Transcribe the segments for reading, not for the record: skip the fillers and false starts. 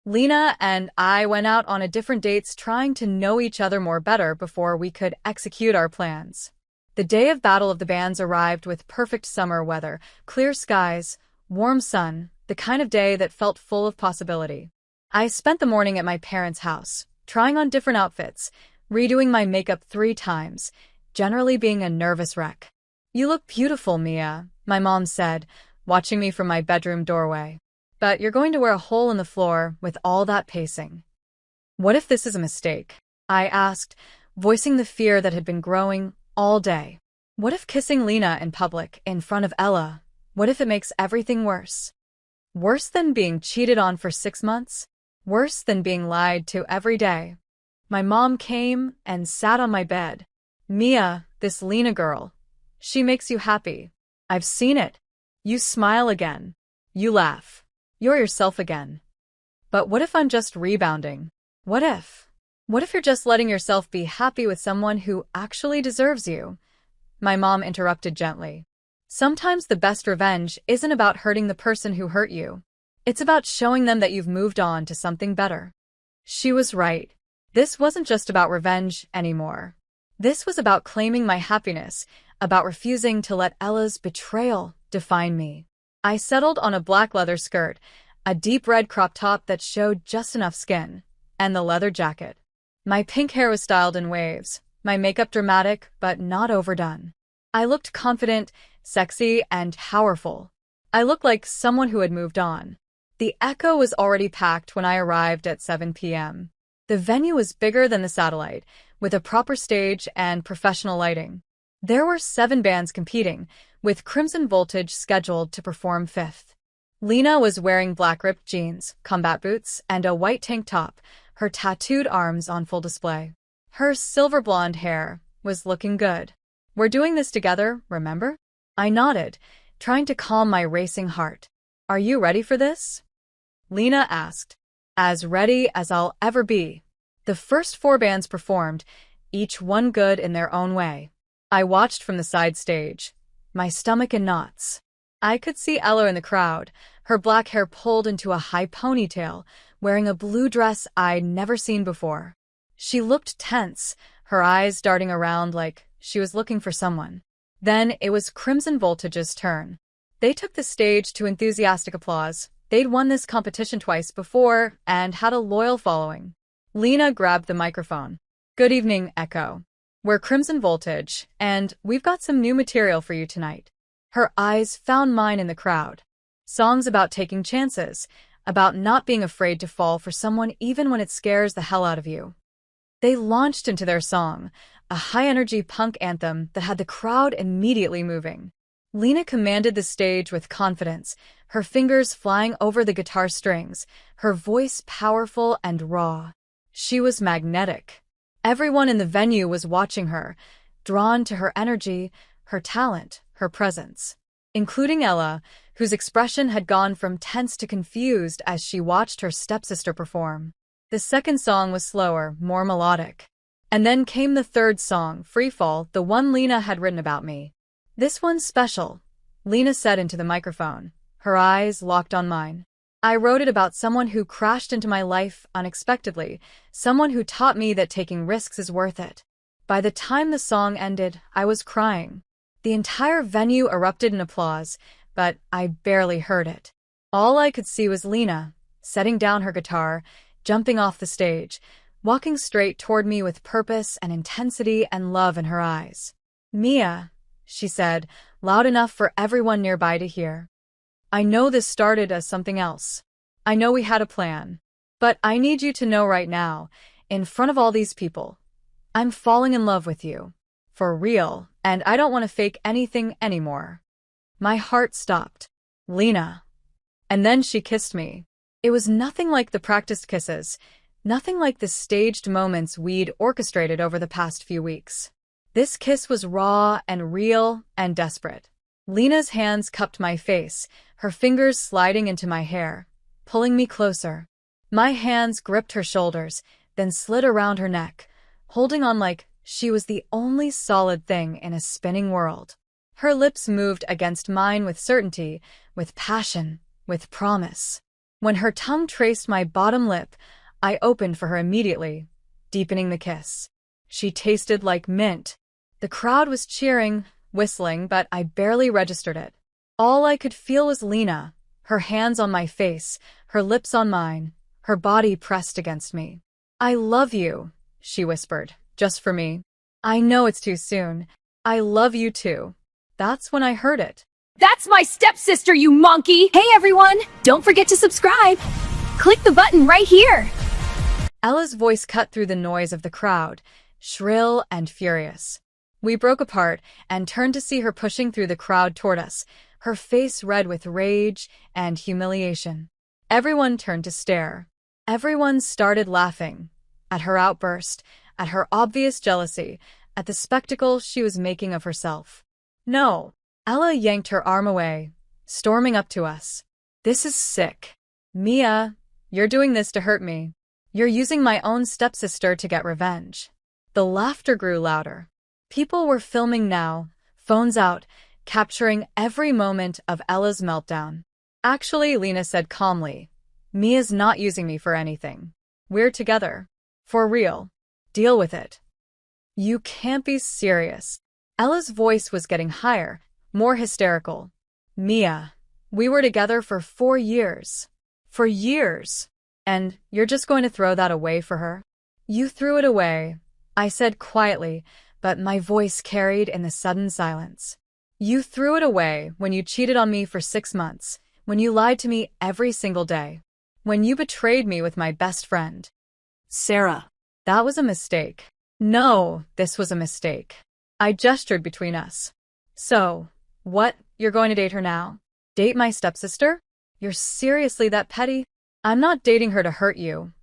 Lena and I went out on a different dates trying to know each other more better before we could execute our plans. The day of Battle of the Bands arrived with perfect summer weather, clear skies, warm sun, the kind of day that felt full of possibility. I spent the morning at my parents' house, trying on different outfits, redoing my makeup 3 times, generally being a nervous wreck. "You look beautiful, Mia," my mom said, watching me from my bedroom doorway. "But you're going to wear a hole in the floor with all that pacing." "What if this is a mistake?" I asked, voicing the fear that had been growing all day. What if kissing Lena in public, in front of Ella? What if it makes everything worse? Worse than being cheated on for 6 months? Worse than being lied to every day? My mom came and sat on my bed. "Mia, this Lena girl. She makes you happy. I've seen it. You smile again. You laugh. You're yourself again. But what if I'm just rebounding? What if? What if you're just letting yourself be happy with someone who actually deserves you?" My mom interrupted gently. "Sometimes the best revenge isn't about hurting the person who hurt you. It's about showing them that you've moved on to something better." She was right. This wasn't just about revenge anymore. This was about claiming my happiness, about refusing to let Ella's betrayal define me. I settled on a black leather skirt, a deep red crop top that showed just enough skin, and the leather jacket. My pink hair was styled in waves, my makeup dramatic but not overdone. I looked confident, sexy, and powerful. I looked like someone who had moved on. The Echo was already packed when I arrived at 7 p.m. The venue was bigger than the Satellite, with a proper stage and professional lighting. There were 7 bands competing, with Crimson Voltage scheduled to perform 5th. Lena was wearing black ripped jeans, combat boots, and a white tank top, her tattooed arms on full display. Her silver blonde hair was looking good. "We're doing this together, remember?" I nodded, trying to calm my racing heart. "Are you ready for this?" Lena asked. "As ready as I'll ever be." The first 4 bands performed, each one good in their own way. I watched from the side stage, my stomach in knots. I could see Ella in the crowd, her black hair pulled into a high ponytail, wearing a blue dress I'd never seen before. She looked tense, her eyes darting around like she was looking for someone. Then it was Crimson Voltage's turn. They took the stage to enthusiastic applause. They'd won this competition twice before and had a loyal following. Lena grabbed the microphone. "Good evening, Echo. We're Crimson Voltage, and we've got some new material for you tonight." Her eyes found mine in the crowd. Songs about taking chances, about not being afraid to fall for someone even when it scares the hell out of you. They launched into their song, a high-energy punk anthem that had the crowd immediately moving. Lena commanded the stage with confidence, her fingers flying over the guitar strings, her voice powerful and raw. She was magnetic. Everyone in the venue was watching her, drawn to her energy, her talent, her presence. Including Ella, whose expression had gone from tense to confused as she watched her stepsister perform. The second song was slower, more melodic. And then came the third song, Freefall, the one Lena had written about me. "This one's special," Lena said into the microphone, her eyes locked on mine. "I wrote it about someone who crashed into my life unexpectedly, someone who taught me that taking risks is worth it." By the time the song ended, I was crying. The entire venue erupted in applause, but I barely heard it. All I could see was Lena, setting down her guitar, jumping off the stage, walking straight toward me with purpose and intensity and love in her eyes. "Mia," she said, loud enough for everyone nearby to hear. "I know this started as something else. I know we had a plan. But I need you to know right now, in front of all these people, I'm falling in love with you. For real, and I don't want to fake anything anymore." My heart stopped. Lena. And then she kissed me. It was nothing like the practiced kisses, nothing like the staged moments we'd orchestrated over the past few weeks. This kiss was raw and real and desperate. Lena's hands cupped my face, her fingers sliding into my hair, pulling me closer. My hands gripped her shoulders, then slid around her neck, holding on like she was the only solid thing in a spinning world. Her lips moved against mine with certainty, with passion, with promise. When her tongue traced my bottom lip, I opened for her immediately, deepening the kiss. She tasted like mint. The crowd was cheering, whistling, but I barely registered it. All I could feel was Lena, her hands on my face, her lips on mine, her body pressed against me. "I love you," she whispered, just for me. "I know it's too soon. I love you too." That's when I heard it. That's my stepsister, you monkey! Hey everyone, don't forget to subscribe. Click the button right here. Ella's voice cut through the noise of the crowd, shrill and furious. We broke apart and turned to see her pushing through the crowd toward us, her face red with rage and humiliation. Everyone turned to stare. Everyone started laughing. At her outburst, at her obvious jealousy, at the spectacle she was making of herself. "No." Ella yanked her arm away, storming up to us. "This is sick. Mia, you're doing this to hurt me. You're using my own stepsister to get revenge." The laughter grew louder. People were filming now, phones out, capturing every moment of Ella's meltdown. "Actually," Lena said calmly, "Mia's not using me for anything. We're together. For real. Deal with it." "You can't be serious." Ella's voice was getting higher, more hysterical. "Mia, we were together for 4 years. For years. And you're just going to throw that away for her?" "You threw it away," I said quietly, but my voice carried in the sudden silence. "You threw it away when you cheated on me for 6 months, when you lied to me every single day, when you betrayed me with my best friend." Sarah. "That was a mistake." "No, this was a mistake." I gestured between us. "So, what, you're going to date her now? Date my stepsister? You're seriously that petty?" "I'm not dating her to hurt you,"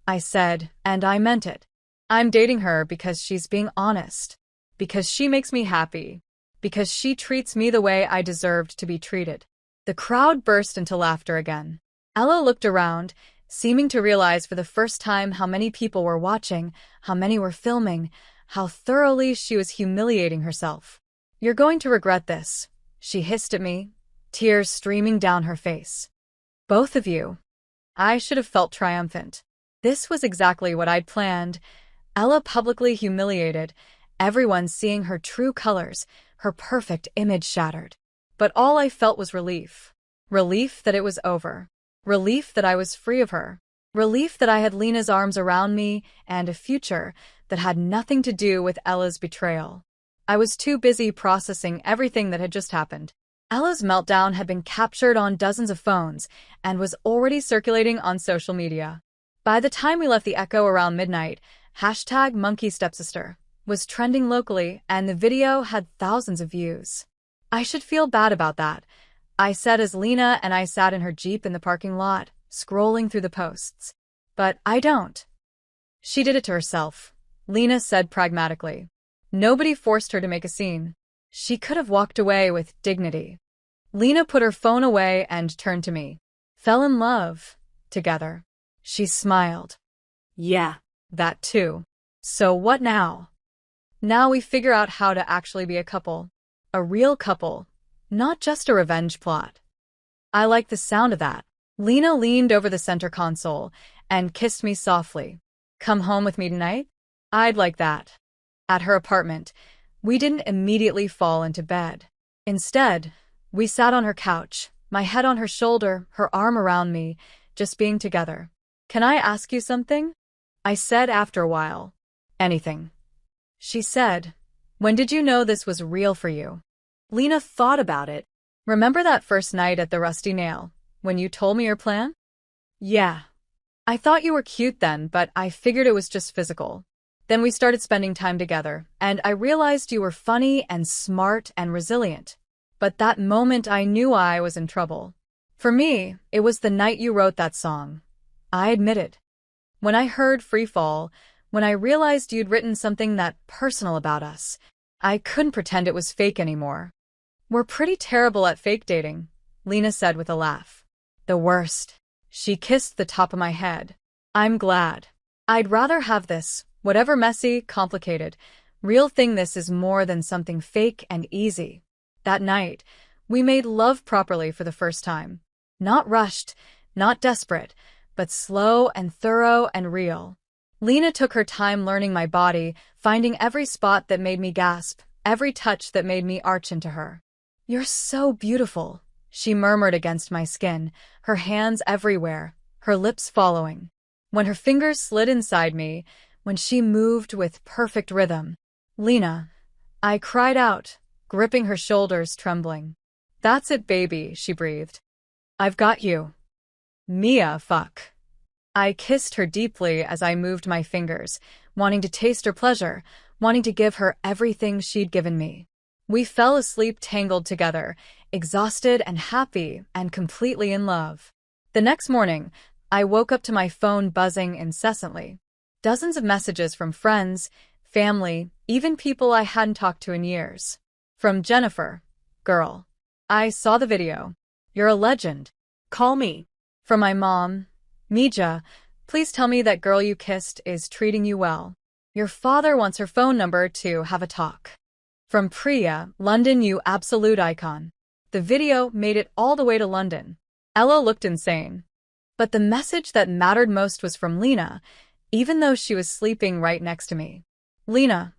I said, and I meant it. "I'm dating her because she's being honest, because she makes me happy, because she treats me the way I deserved to be treated." The crowd burst into laughter again. Ella looked around, seeming to realize for the first time how many people were watching, how many were filming, how thoroughly she was humiliating herself. "You're going to regret this," she hissed at me, tears streaming down her face. "Both of you." I should have felt triumphant. This was exactly what I'd planned. Ella publicly humiliated, everyone seeing her true colors, her perfect image shattered. But all I felt was relief. Relief that it was over. Relief that I was free of her. Relief that I had Lena's arms around me and a future that had nothing to do with Ella's betrayal. I was too busy processing everything that had just happened. Ella's meltdown had been captured on dozens of phones and was already circulating on social media. By the time we left the Echo around midnight, #MonkeyStepsister was trending locally and the video had thousands of views. "I should feel bad about that," I said as Lena and I sat in her Jeep in the parking lot, scrolling through the posts. "But I don't." "She did it to herself," Lena said pragmatically. "Nobody forced her to make a scene. She could have walked away with dignity." Lena put her phone away and turned to me. "Fell in love. Together." She smiled. Yeah. "That too. So what now?" "Now we figure out how to actually be a couple. A real couple. Not just a revenge plot." I like the sound of that. Lena leaned over the center console and kissed me softly. "Come home with me tonight?" I'd like that. At her apartment, we didn't immediately fall into bed. Instead, we sat on her couch, my head on her shoulder, her arm around me, just being together. "Can I ask you something?" I said after a while. "Anything." She said, "When did you know this was real for you?" Lena thought about it. "Remember that first night at the Rusty Nail, when you told me your plan?" "Yeah. I thought you were cute then, but I figured it was just physical. Then we started spending time together, and I realized you were funny and smart and resilient. But that moment I knew I was in trouble. For me, it was the night you wrote that song. I admit it. When I heard Free Fall, when I realized you'd written something that personal about us, I couldn't pretend it was fake anymore." "We're pretty terrible at fake dating," Lena said with a laugh. "The worst." She kissed the top of my head. "I'm glad. I'd rather have this, whatever messy, complicated, real thing this is more than something fake and easy." That night, we made love properly for the first time. Not rushed, Not desperate, but slow and thorough and real. Lena took her time learning my body, finding every spot that made me gasp, every touch that made me arch into her. "You're so beautiful," she murmured against my skin, her hands everywhere, her lips following. When her fingers slid inside me, when she moved with perfect rhythm. "Lena," I cried out, gripping her shoulders, trembling. "That's it, baby," she breathed. "I've got you." "Mia, fuck." I kissed her deeply as I moved my fingers, wanting to taste her pleasure, wanting to give her everything she'd given me. We fell asleep tangled together, exhausted and happy and completely in love. The next morning, I woke up to my phone buzzing incessantly. Dozens of messages from friends, family, even people I hadn't talked to in years. From Jennifer, "Girl, I saw the video. You're a legend. Call me." From my mom, "Mija, please tell me that girl you kissed is treating you well. Your father wants her phone number to have a talk." From Priya, "London, you absolute icon. The video made it all the way to London." Ella looked insane. But the message that mattered most was from Lena, even though she was sleeping right next to me. "Lena,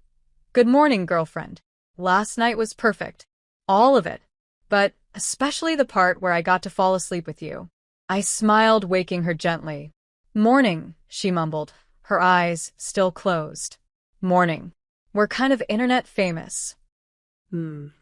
good morning, girlfriend. Last night was perfect. All of it. But especially the part where I got to fall asleep with you." I smiled, waking her gently. "Morning," she mumbled, her eyes still closed. "Morning. We're kind of internet famous."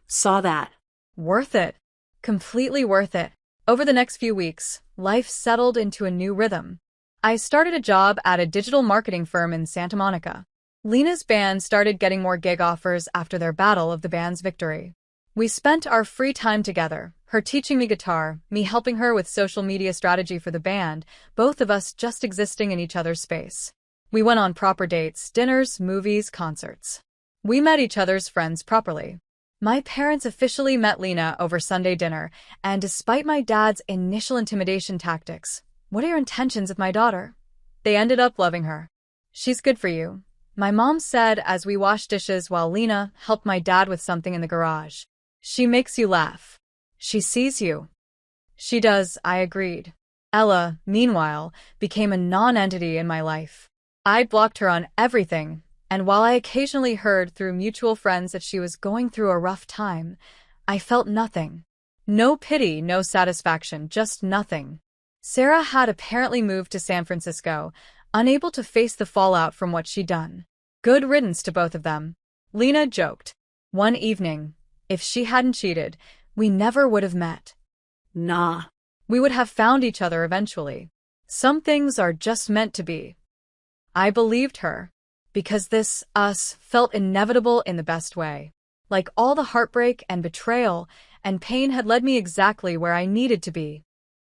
Saw that. Worth it. Completely worth it. Over the next few weeks, life settled into a new rhythm. I started a job at a digital marketing firm in Santa Monica. Lena's band started getting more gig offers after their battle of the band's victory. We spent our free time together, her teaching me guitar, me helping her with social media strategy for the band, both of us just existing in each other's space. We went on proper dates, dinners, movies, concerts. We met each other's friends properly. My parents officially met Lena over Sunday dinner, and despite my dad's initial intimidation tactics, "What are your intentions with my daughter?" they ended up loving her. "She's good for you," my mom said as we washed dishes while Lena helped my dad with something in the garage. "She makes you laugh. She sees you." "She does," I agreed. Ella, meanwhile, became a non-entity in my life. I blocked her on everything, and while I occasionally heard through mutual friends that she was going through a rough time, I felt nothing. No pity, no satisfaction, just nothing. Sarah had apparently moved to San Francisco, unable to face the fallout from what she'd done. Good riddance to both of them. Lena joked. One evening, if she hadn't cheated, we never would have met. Nah. We would have found each other eventually. Some things are just meant to be. I believed her, because this us felt inevitable in the best way. Like all the heartbreak and betrayal and pain had led me exactly where I needed to be.